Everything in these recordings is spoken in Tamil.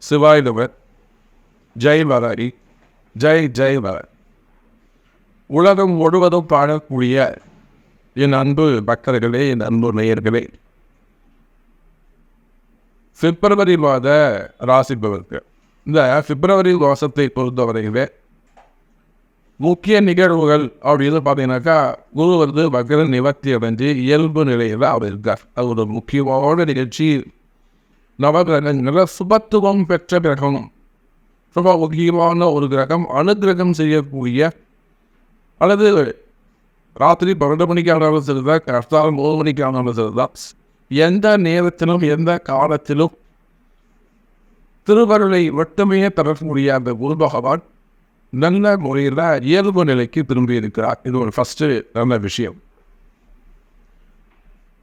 சிவாய் நம. ஜெய் வராரி. ஜெய் ஜெய் வராரி. உலகம் முழுவதும் பாடக்கூடிய என் அன்பு பக்தர்களே, என் அன்பு நேயர்களே, பிப்ரவரி மாத ராசி பலன்கள். இந்த பிப்ரவரி மாதத்தை பொறுத்தவரையிலே முக்கிய நிகழ்வுகள் அப்படின்னு பார்த்தீங்கன்னாக்கா, குரு வந்து மகர நிவர்த்தி அடைஞ்சு இயல்பு நிலையில் அவர் இருக்கார். அது ஒரு முக்கியமான நிகழ்ச்சி. நவகிரகங்களில் சுபத்துவம் பெற்ற கிரகம், ரொம்ப முக்கியமான ஒரு கிரகம். அனுகிரகம் செய்யக்கூடிய, அல்லது ராத்திரி 12 மணிக்கு ஆனாலும் சரிதான், கஷ்டம் 3 மணிக்கு ஆனாலும் சரிதான், எந்த நேரத்திலும் எந்த காலத்திலும் திருவருளை மட்டுமே தரக்கூடிய அந்த குரு பகவான் நல்ல முறையில் இயல்பு நிலைக்கு திரும்பி இருக்கிறார். இது ஒரு ஃபஸ்ட்டு நல்ல விஷயம்.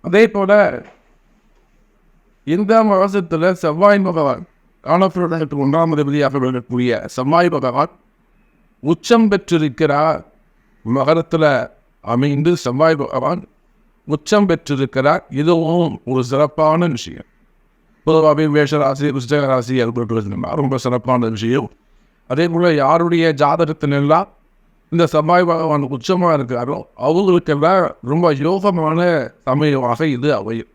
அதே போல இந்த மாதத்தில் செவ்வாய் பகவான், காலப்பிரதத்துக்கு 1ஆம் அதிபதியாக விளங்கக்கூடிய செவ்வாய் பகவான் உச்சம் பெற்றிருக்கிறார். மகரத்தில் அமைந்து செவ்வாய் பகவான் உச்சம் பெற்றிருக்கிறார். இதுவும் ஒரு சிறப்பான விஷயம். பொதுவாகவே மேஷராசி, விருச்சிக ராசி அது ரொம்ப சிறப்பான விஷயம். அதே போல் யாருடைய ஜாதகத்தினெல்லாம் இந்த செவ்வாய் பகவான் உச்சமாக இருக்காரோ அவங்களுக்கெல்லாம் ரொம்ப யோகமான சமயமாக இது அமையும்.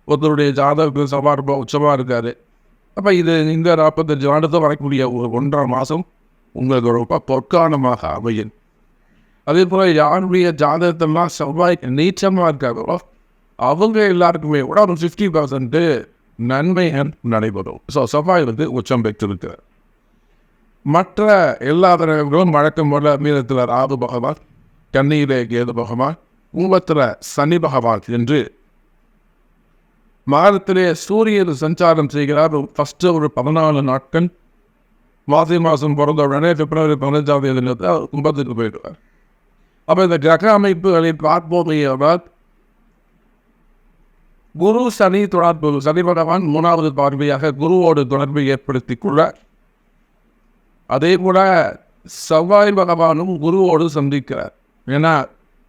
ஒருத்தருடைய ஜாதகத்தில் செவ்வாய் ரொம்ப உச்சமாக இருக்காரு. அப்போ இது இந்த 45 வருடத்தை வரக்கூடிய ஒரு 1.5 மாதம் உங்களுக்கு ரொம்ப பொற்காலமாக அமையும். அதே போல் யாருடைய ஜாதகத்தெல்லாம் செவ்வாய் நீச்சமாக இருக்காங்களோ அவங்க எல்லாருக்குமே கூட ஒரு 50% நன்மைகள் நடைபெறும். ஸோ செவ்வாய் வந்து உச்சம் பெற்றிருக்கிறார். மற்ற எல்லா கிரகங்களும் வழக்கம் போல மீனத்தில் ராகு பகவான், கன்னியிலே கேது பகவான், கும்பத்தில் சனி பகவான் என்று மாதத்திலே சூரியன் சஞ்சாரம் செய்கிறார். ஃபஸ்ட்டு ஒரு 14 நாட்கள் மாசி மாதம் பிறந்த உடனே பிப்ரவரி 15ஆம் தேதியிலிருந்து அவர் கும்பத்துக்கு போயிடுவார். அப்போ இந்த கிரக அமைப்புகளை பார்ப்போமையானால் குரு சனி தொடர்பு, சனி பகவான் 3வது பார்வையாக குருவோடு தொடர்பை ஏற்படுத்தி கொள்ள, அதே போல செவ்வாய் பகவானும் குருவோடு சந்திக்கிறார். ஏன்னா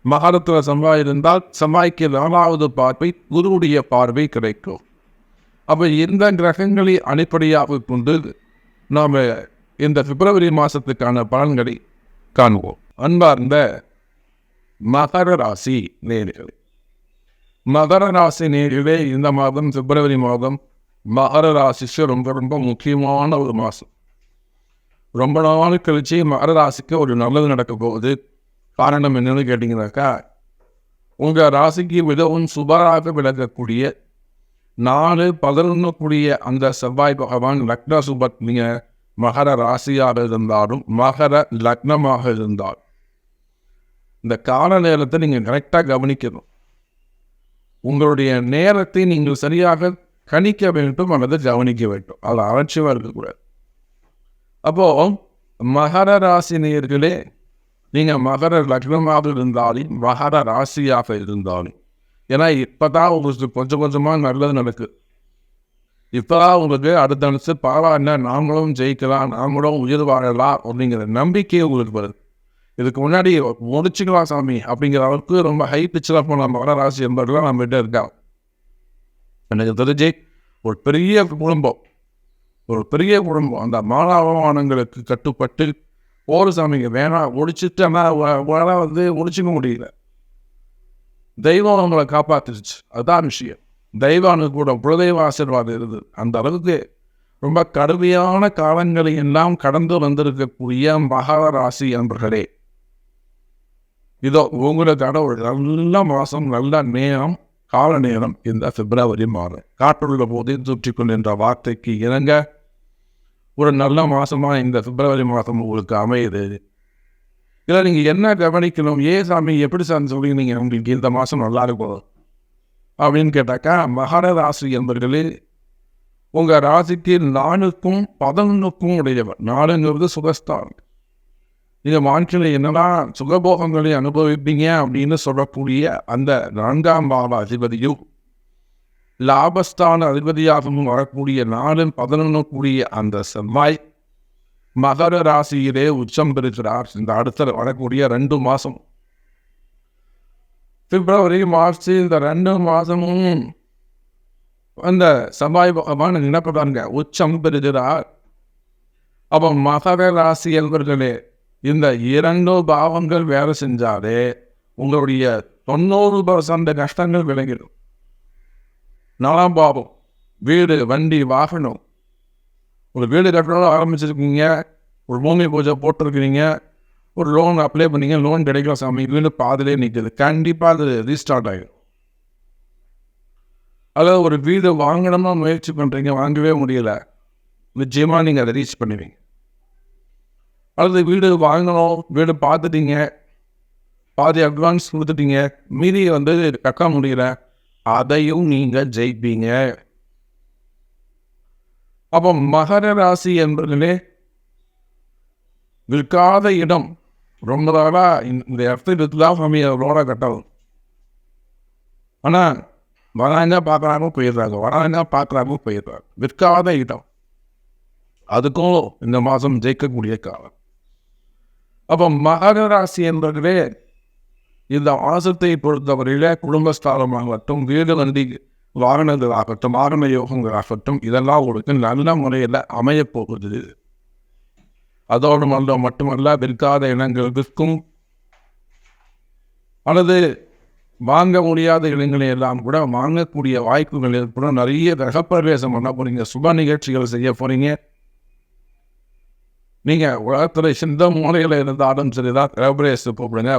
மகரத்தில் செவ்வாய் இருந்தால் செவ்வாய்க்கு 4வது பார்வை குருவுடைய பார்வை கிடைக்கும். அப்போ இந்த கிரகங்களை அடிப்படையாக கொண்டு நாம் இந்த பிப்ரவரி மாதத்துக்கான பலன்களை காண்போம். அன்பார்ந்த மகர ராசி நேயர்களே, மகர ராசி நேயர்களே, இந்த மாதம் பிப்ரவரி மாதம் மகர ராசிக்கு ரொம்ப ரொம்ப முக்கியமான ஒரு மாதம். ரொம்ப நாள் கழிச்சு மகர ராசிக்கு ஒரு நல்லது நடக்க போகுது. காரணம் என்னன்னு கேட்டிங்கனாக்கா, உங்கள் ராசிக்கு மிகவும் சுபராக விளக்கக்கூடிய 4-11 கூடிய அந்த செவ்வாய் பகவான் லக்ன சுபத்மிய மகர ராசியாக இருந்தாலும் மகர லக்னமாக இருந்தாலும் இந்த கால நேரத்தை நீங்கள் கரெக்டாக கவனிக்கணும். உங்களுடைய நேரத்தை நீங்கள் சரியாக கணிக்க வேண்டும் அல்லது கவனிக்க வேண்டும். அது அலட்சியமாக இருக்கக்கூடாது. அப்போது மகர ராசி நேயர்களே, நீங்கள் மகர லக்னமாக இருந்தாலும் மகர ராசியாக இருந்தாலும், ஏன்னா இப்போ தான் உங்களுக்கு கொஞ்சம் கொஞ்சமாக நல்லது நடக்குது. இப்போ தான் உங்களுக்கு அடுத்தடுத்து பரவாயில்ல, நாமளும் ஜெயிக்கலாம், நாமளும் உயிர் வாழலாம் அப்படிங்கிற நம்பிக்கை உங்களுக்கு வருது. இதுக்கு முன்னாடி முடிச்சுக்கலாம் சாமி அப்படிங்கிற அளவுக்கு ரொம்ப ஹை பிச்சில் போன மகர ராசி என்பதெல்லாம் நம்மகிட்ட இருக்காங்க. எனக்கு தெரிஞ்சு ஒரு பெரிய குடும்பம் அந்த மாணவமானங்களுக்கு கட்டுப்பட்டு ஒரு சாமிங்க வேணாம் முடிச்சுட்டு, ஆனால் வந்து முடிச்சுக்க முடியல. தெய்வம் அவங்களை காப்பாற்றிருச்சு. அதுதான் விஷயம். தெய்வானு கூட குலதெய்வ ஆசீர்வாதம் இருந்தது. அந்த அளவுக்கு ரொம்ப கடுமையான காலங்களை எல்லாம் கடந்து வந்திருக்கக்கூடிய மகர ராசி என்பர்களே, இதோ உங்களுக்கான ஒரு நல்ல மாதம், நல்ல நேரம், கால நேரம் இந்த பிப்ரவரி மாதம். காற்றுள்ள போதே தூற்றிக்கொள் என்ற வார்த்தைக்கு இணங்க ஒரு நல்ல மாதமாக இந்த பிப்ரவரி மாதம் உங்களுக்கு அமையுது. இதில் நீங்கள் என்ன கவனிக்கணும்? சாமி எப்படி சாமி சொல்லிங்க உங்களுக்கு இந்த மாதம் நல்லா இருக்கும் அப்படின்னு கேட்டாக்கா, மகர ராசி என்பர்களே, உங்கள் ராசிக்கு 4க்கும் 11க்கும் உடையவர். 4ங்கிறது சுகஸ்தானம். நீங்கள் வாழ்க்கையில் என்னெல்லாம் சுகபோகங்களை அனுபவிப்பீங்க அப்படின்னு சொல்லக்கூடிய அந்த 4ஆம் பாவ அதிபதியும் லாபஸ்தான அதிபதியாகவும் வரக்கூடிய 4-11 கூடிய அந்த செவ்வாய் மகர ராசியிலே உச்சம் பெறுகிறார். இந்த அடுத்த வரக்கூடிய 2 மாதம், பிப்ரவரி, மார்ச், இந்த 2 மாதமும் அந்த செவ்வாய் பகவான் என்ன பண்ணுறாங்க, உச்சம் பெறுகிறார். அப்போ மகர ராசி என்பவர்களே, இந்த 2 பாவங்கள் வேலை செஞ்சாலே உங்களுடைய 90% கஷ்டங்கள் விலகிடும். 4ஆம் பாவம் வீடு, வண்டி, வாகனம். ஒரு வீடு கட்டணும் ஆரம்பிச்சிருக்கீங்க, ஒரு பூமி பூஜை போட்டிருக்கிறீங்க, ஒரு லோன் அப்ளை பண்ணீங்க, லோன் கிடைக்கல சாமி, வீடு பாதிலே நிற்குது. கண்டிப்பாக அது ரீஸ்டார்ட் ஆகிடும். அதாவது ஒரு வீடு வாங்கணும்னா முயற்சி பண்ணுறீங்க, வாங்கவே முடியல, நிச்சயமாக நீங்கள் அதை ரீச் பண்ணுவீங்க. அல்லது வீடு வாங்கணும், வீடு பார்த்துட்டீங்க, பாதி அட்வான்ஸ் கொடுத்துட்டீங்க, மீதி கட்ட முடியல, அதையும் நீங்கள் ஜெயிப்பீங்க. அப்போ மகர ராசி என்பதிலே விற்காத இடம் ரொம்ப நாளாக இந்த இடத்துக்கு தான் சாமி ரோட கட்டணும். ஆனால் வராங்க பார்க்குறாங்க போயிடுறாங்க. விற்காத இடம், அதுக்கும் இந்த மாதம் ஜெயிக்கக்கூடிய காலம். அப்போ மகர ராசி என்பதிலே இந்த மாதத்தை பொறுத்தவரையில குடும்பஸ்தானமாகட்டும், வீடு வண்டி வாகனங்களாகட்டும், வாகன யோகங்களாகட்டும், இதெல்லாம் உங்களுக்கு நல்ல முறையில் அமையப் போகுது. அதோடு மட்டுமல்ல, விற்காத இடங்கள் விற்கும், அல்லது வாங்க முடியாத இடங்களை எல்லாம் கூட வாங்கக்கூடிய வாய்ப்புகள் ஏற்படும். நிறைய கிரகப்பிரவேசம் பண்ண போறீங்க, சுப நிகழ்ச்சிகள் செய்ய போறீங்க. நீங்கள் உலகத்தில் சிந்த மூலையில் இருந்தாலும் சரிதான், கிரகப்பிரவேசம் கூப்பிடுங்க,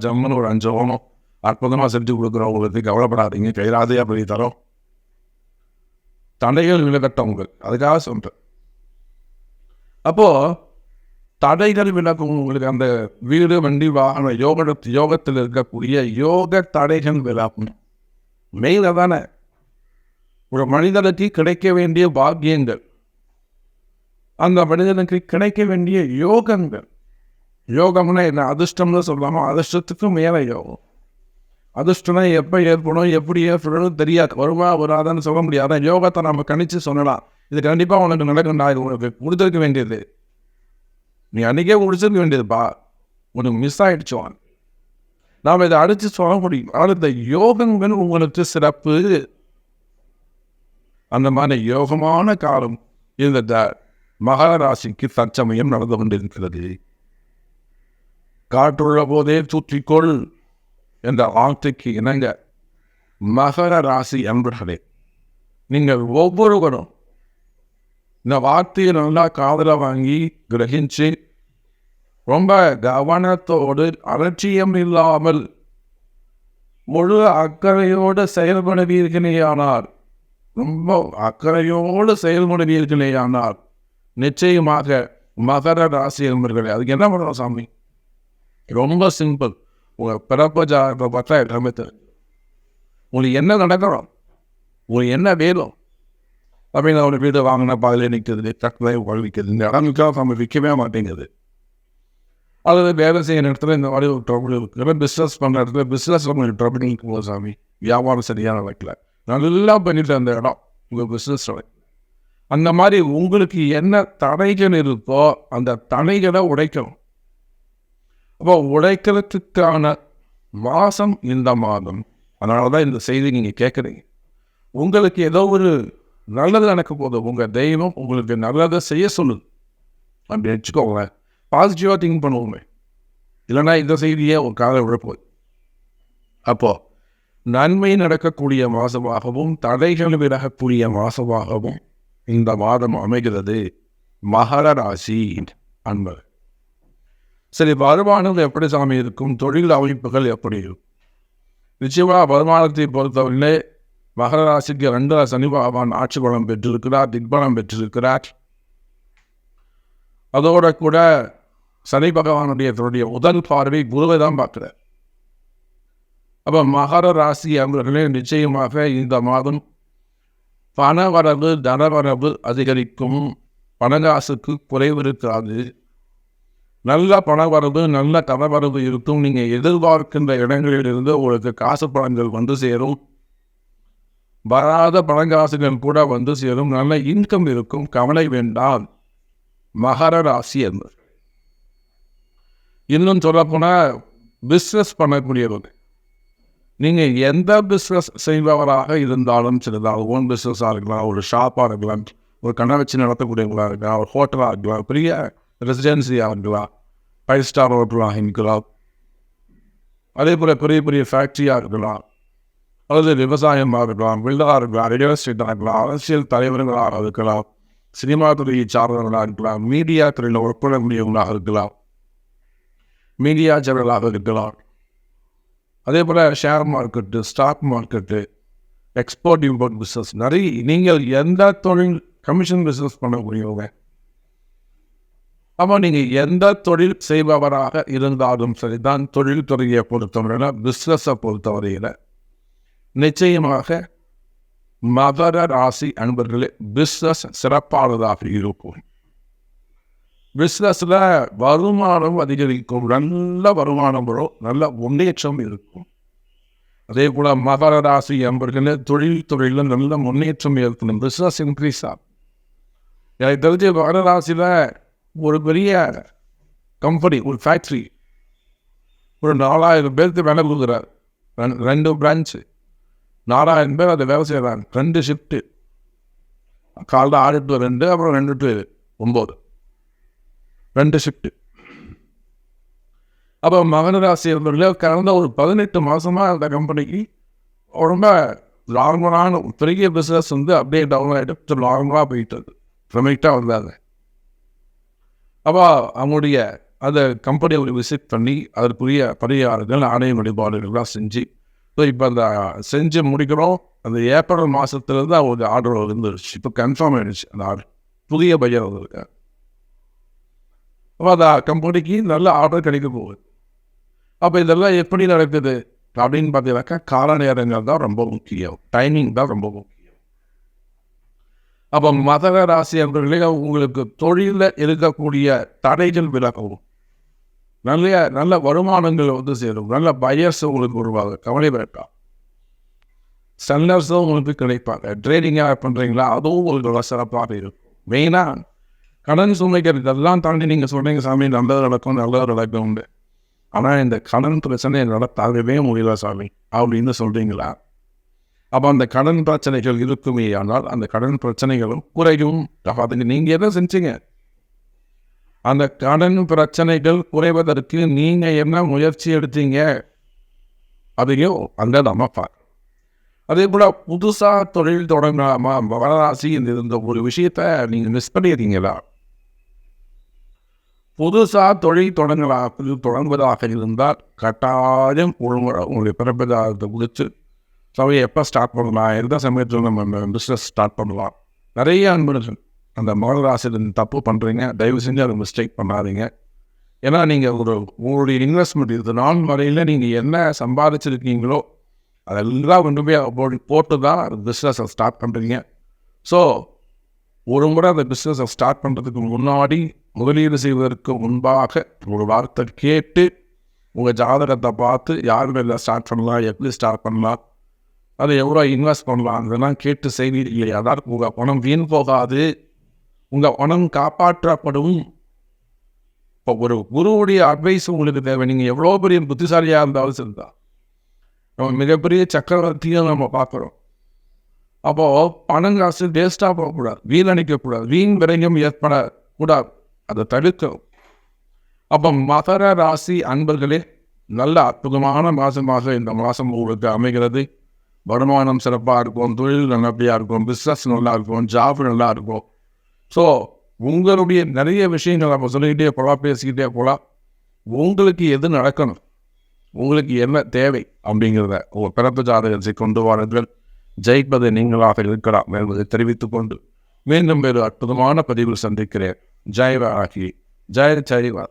ஜம்முன்னு ஒரு 5 ஓணம் அற்புதமாக செஞ்சு கொடுக்குறோம். உங்களுக்கு கவலைப்படாதீங்க, கைராதையாக பண்ணி தரோம். தடைகள் விலகட்டும் உங்களுக்கு, அதுக்காக சொல்கிறேன். அப்போது தடைகள் விலகும் உங்களுக்கு. அந்த வீடு வண்டி வாகன யோகத்தில் இருக்கக்கூடிய யோக தடைகள் விலகும். மெயில தானே ஒரு மனிதனுக்கு கிடைக்க வேண்டிய பாக்கியங்கள், அந்த மனிதனுக்கு கிடைக்க வேண்டிய யோகங்கள். யோகம்னா என்ன? அதிர்ஷ்டம்னு சொல்லலாமா? அதிர்ஷ்டத்துக்கும் மேலே யோகம். அதிர்ஷ்டம்னா எப்போ ஏற்படும், எப்படி ஏற்படும் தெரியாது, வருமா வராதான்னு சொல்ல முடியாது. யோகத்தை நம்ம கணிச்சு சொல்லலாம், இது கண்டிப்பாக உனக்கு நடக்கும், நான் உனக்கு முடித்திருக்க வேண்டியது, நீ அன்றைக்கே முடிச்சிருக்க வேண்டியதுப்பா, உனக்கு மிஸ் ஆகிடுச்சோம், நாம் இதை அடித்து சொல்ல முடியும். ஆனால் இந்த யோகங்கள் உங்களுக்கு சிறப்பு. அந்த மாதிரி யோகமான காலம் இந்த மகர ராசிக்கு தற்சமயம் நடந்து கொண்டிருக்கிறது. காற்றுள்ள போதே தூற்றிக்கொள் என்ற வார்த்தைக்கு இணங்க மகர ராசி அன்பர்களே, நீங்கள் ஒவ்வொருவரும் இந்த வார்த்தையை நல்லா காதல வாங்கி கிரகிச்சு ரொம்ப கவனத்தோடு அலட்சியம் இல்லாமல் முழு அக்கறையோடு செயல்படுவீர்களேயானால், ரொம்ப அக்கறையோடு செயல்படுவீர்களேயானால் நிச்சயமாக மகர ராசி என்பவர்களே, அதுக்கு என்ன பண்ணணும் சாமி? ரொம்ப சிம்பிள். உங்கள் பிறப்பு ஜாதகத்தை பார்த்தா எல்லாமே தெரியும். உங்களுக்கு என்ன நடக்கணும், உங்களுக்கு என்ன வேணும் அப்படின்னு அவனை வீடு வாங்கினா பாதிலே நிற்கிறது, டக்குனே வாழ்விக்கிறது, இந்த இடங்களுக்காக நம்ம விற்கவே மாட்டேங்குது. அல்லது வேலை செய்கிற இடத்துல இந்த மாதிரி ஒரு ட்ரபிள் இருக்குது, பிஸ்னஸ் பண்ணுற இடத்துல பிஸ்னஸ் உங்களுக்கு ட்ரபிள் இருக்கும்போது சாமி வியாபாரம் சரியாக நடக்கல, நல்லா பண்ணிட்டு அந்த இடம் உங்கள் பிஸ்னஸ் நடக்கல. அந்த மாதிரி உங்களுக்கு என்ன தடைகள் இருக்கோ அந்த தடைகளை உடைக்கணும். அப்போ உடைக்கிறதுக்கான மாதம் இந்த மாதம். அதனால தான் இந்த செய்தி நீங்கள் கேட்குறீங்க. உங்களுக்கு ஏதோ ஒரு நல்லது நடக்க போது, உங்கள் தெய்வம் உங்களுக்கு நல்லதை செய்ய சொல்லுது அப்படி வச்சுக்கோங்க. பாசிட்டிவாக திங்க் பண்ணுவோமே, இல்லைன்னா இந்த செய்தியே ஒரு காலை விழப்போகுது. அப்போது நன்மை நடக்கக்கூடிய மாதமாகவும் தடைகள் விலகக்கூடிய மாதமாகவும் இந்த மாதம் அமைகிறது மகர ராசி அன்பர். சரி, வருமானம் எப்படி சாமி இருக்கும், தொழில் அமைப்புகள் எப்படி இருக்கும்? நிச்சயமாக வருமானத்தை பொறுத்தவரையிலே மகர ராசிக்கு 2 சனி பகவான் ஆட்சி பலம் பெற்றிருக்கிறார், திக்பலம் பெற்றிருக்கிறார். அதோட கூட சனி பகவானுடைய முதல் பார்வை குருவை தான் பார்க்கிறார். அப்போ மகர ராசி அவர்களே நிச்சயமாக இந்த மாதம் பணவரவு தனவரவு அதிகரிக்கும், பணகாசுக்கு குறைவு இருக்காது, நல்ல பணவரவு நல்ல தனவரவு இருக்கும். நீங்கள் எதிர்பார்க்கின்ற இடங்களிலிருந்து உங்களுக்கு காசு பணங்கள் வந்து சேரும், வராத பணங்காசுகள் கூட வந்து சேரும், நல்ல இன்கம் இருக்கும், கவலை வேண்டாம் மகர ராசி என்பது. இன்னும் சொல்லப்போனால் பிஸ்னஸ் பண்ணக்கூடியவங்க, நீங்கள் எந்த பிஸ்னஸ் செய்பவராக இருந்தாலும் சரிதான், ஓன் பிஸ்னஸாக இருக்கலாம், ஒரு ஷாப்பாக இருக்கலாம், ஒரு கடை வச்சு நடத்தக்கூடியவங்களாக இருக்கலாம், ஒரு ஹோட்டலாக இருக்கலாம், பெரிய ரெசிடென்சியாக இருக்கலாம், 5 ஸ்டார் ஹோட்டலாக இருக்கலாம், அதே போல் பெரிய பெரிய ஃபேக்ட்ரியாக இருக்கலாம், அல்லது விவசாயமாக இருக்கலாம், பில்டராக இருக்கலாம், ரியல் எஸ்டேட்டாக இருக்கலாம், அரசியல் தலைவர்களாக இருக்கலாம், சினிமா துறையை சார்ந்தவர்களாக இருக்கலாம், மீடியா துறையில் ஒர்க் பண்ணக்கூடியவங்களாக இருக்கலாம், மீடியா சேனலாக இருக்கலாம், அதே போல் share market, stock market, export import business, நிறைய நீங்கள் எந்த தொழில் கமிஷன் பிஸ்னஸ் பண்ணக்கூடியவங்க. அப்போ நீங்கள் எந்த தொழில் செய்பவராக இருந்தாலும் சரிதான், தொழில் துறையை பொறுத்தவரையில், பிஸ்னஸை பொறுத்தவரையில் நிச்சயமாக மகர ராசி அன்பர்களே பிஸ்னஸ் சிறப்பானதாக இருக்கும். பிஸ்னஸில் வருமானம் அதிகரிக்கும், நல்ல வருமானம் வரும், நல்ல முன்னேற்றம் இருக்கும். அதே போல் மகர ராசி அன்பர்களே தொழில் துறையில் நல்ல முன்னேற்றம் ஏற்படும், பிஸ்னஸ் இன்க்ரீஸ் ஆகும். எனக்கு தெரிஞ்ச மகர ராசியில் ஒரு பெரிய கம்பெனி, ஒரு ஃபேக்ட்ரி, ஒரு 4000 பேருக்கு வேலை கொடுக்குறாரு, 2 பிரான்ச்சு, 4000 பேர் அதை வேலை செய்கிறாங்க, 2 ஷிஃப்ட்டு, காலைல 6 to 2, அப்புறம் 2 to 9, 2 ஷிஃப்ட்டு. அப்போ மகர ராசி என்பவர்களே கடந்த ஒரு 18 மாதமாக அந்த கம்பெனிக்கு ரொம்ப நார்மலான பெரிய பிஸ்னஸ் அப்படியே டவுன் ஆகிட்டு நார்மலாக போயிட்டு ப்ரொமைட்டாக வந்தாங்க. அப்போ அவங்களுடைய அந்த கம்பெனியை விசிட் பண்ணி அதற்குரிய பரிகாரங்கள், ஆணைய வழிபாடுகள்லாம் செஞ்சு, ஸோ இப்போ அந்த செஞ்சு முடிக்கிறோம். அந்த ஏப்ரல் மாதத்துலேருந்து அவங்களுக்கு ஆர்டர் வந்துருச்சு, இப்போ கன்ஃபார்ம் ஆகிடுச்சு அந்த ஆர்டர், புதிய பையன் வந்திருக்காரு. அப்போ அந்த கம்பெனிக்கு நல்ல ஆர்டர் கிடைக்க போகுது. அப்போ இதெல்லாம் எப்படி நடக்குது அப்படின்னு பார்த்தீங்கன்னாக்கா, கால நேரங்கள் தான் ரொம்ப முக்கியம், டைமிங் தான் ரொம்ப முக்கியம். அப்போ மகர ராசி என்பவர்களே உங்களுக்கு தொழிலில் இருக்கக்கூடிய தடைகள் விலகவும், நல்ல வருமானங்கள் சேரும், நல்ல பையர்ஸ் உங்களுக்கு உருவாகும், கவலை வேண்டாம். செல்லர்ஸும் உங்களுக்கு கிடைப்பாங்க. ட்ரேடிங்காக பண்ணுறீங்களா, அதுவும் உங்களுக்கு சிறப்பாக இருக்கும். மெயினாக கடன் சுமைகள் இதெல்லாம் தாண்டி நீங்கள் சொல்கிறீங்க, சாமி நல்லது நடக்கும், நல்லது நடக்கும் உண்டு, ஆனால் இந்த கடன் பிரச்சனை நடத்தாகவே முடியல சாமி அப்படின்னு சொல்கிறீங்களா? அப்போ அந்த கடன் பிரச்சனைகள் இருக்குமே ஆனால் அந்த கடன் பிரச்சனைகளும் குறையும். அதுக்கு நீங்கள் என்ன செஞ்சீங்க? அந்த கடன் பிரச்சனைகள் குறைவதற்கு நீங்கள் என்ன முயற்சி எடுத்தீங்க அதையும் அங்கே நம்ம பார்க்கணும். அதே போல் புதுசாக தொழில் தொடங்கலாமா மகராசி இந்த ஒரு விஷயத்த நீங்கள் மிஸ் பண்ணிடுறீங்களா? புதுசாக தொழில் தொடங்குவதாக இருந்தால் கட்டாயம் உங்களுடைய பிறப்பிதாரத்தை குறித்து சமையை எப்போ ஸ்டார்ட் பண்ணலாம், எந்த சமயத்தில் நம்ம பிஸ்னஸ் ஸ்டார்ட் பண்ணலாம். நிறைய அன்பர்கள் அந்த மகர ராசியில் தப்பு பண்ணுறீங்க, தயவு செஞ்சு அதை மிஸ்டேக் பண்ணாதீங்க. ஏன்னா நீங்கள் உங்களுடைய இன்வெஸ்ட்மெண்ட் இது நாள் வரையில் நீங்கள் என்ன சம்பாதிச்சிருக்கீங்களோ அதெல்லாம் கொண்டு போய் போட்டு தான் பிஸ்னஸை ஸ்டார்ட் பண்ணுறீங்க. ஸோ ஒரு முறை அந்த பிஸ்னஸை ஸ்டார்ட் பண்ணுறதுக்கு முன்னாடி, முதலீடு செய்வதற்கு முன்பாக ஒரு வார்த்தை கேட்டு உங்கள் ஜாதகத்தை பார்த்து யார் மேலே ஸ்டார்ட் பண்ணலாம், எப்படி ஸ்டார்ட் பண்ணலாம், அதை எவ்வளோ இன்வெஸ்ட் பண்ணலாம், அதெல்லாம் கேட்டு செய்வீர்களே, அதாவது உங்கள் பணம் வீண் போகாது, உங்கள் பணம் காப்பாற்றப்படும். இப்போ ஒரு குருவுடைய அட்வைஸ் உங்களுக்கு தேவை. நீங்கள் எவ்வளோ பெரிய புத்திசாலியாக இருந்தாலும் சரிதான், நம்ம மிகப்பெரிய சக்கரவர்த்தியும் நம்ம பார்க்குறோம். அப்போது பணம் காசு வேஸ்ட்டாக போகக்கூடாது, வீணடிக்கக்கூடாது, வீண் விரயம் ஏற்படக்கூடாது, அதை தடுக்கும். அப்போ மகர ராசி அன்பர்களே நல்ல அற்புதமான மாதமாக இந்த மாதம் உங்களுக்கு அமைகிறது. வருமானம் சிறப்பாக இருக்கும், தொழில் நல்லபடியாக இருக்கும், பிஸ்னஸ் நல்லா இருக்கும், ஜாப் நல்லா இருக்கும். ஸோ உங்களுடைய நிறைய விஷயங்கள் நம்ம சொல்லிக்கிட்டே போகலாம், பேசிக்கிட்டே போகலாம். உங்களுக்கு எது நடக்கணும், உங்களுக்கு என்ன தேவை அப்படிங்கிறத உங்கள் பிறப்பு ஜாதகத்தை கொண்டு வாருங்கள். ஜெயிப்பதை நீங்களாக இருக்கலாம் என்பதை தெரிவித்துக்கொண்டு மீண்டும் வேறு அற்புதமான பதிவில் சந்திக்கிறேன். ஜெய் வாராகி, ஜெய் ஜெய்வா.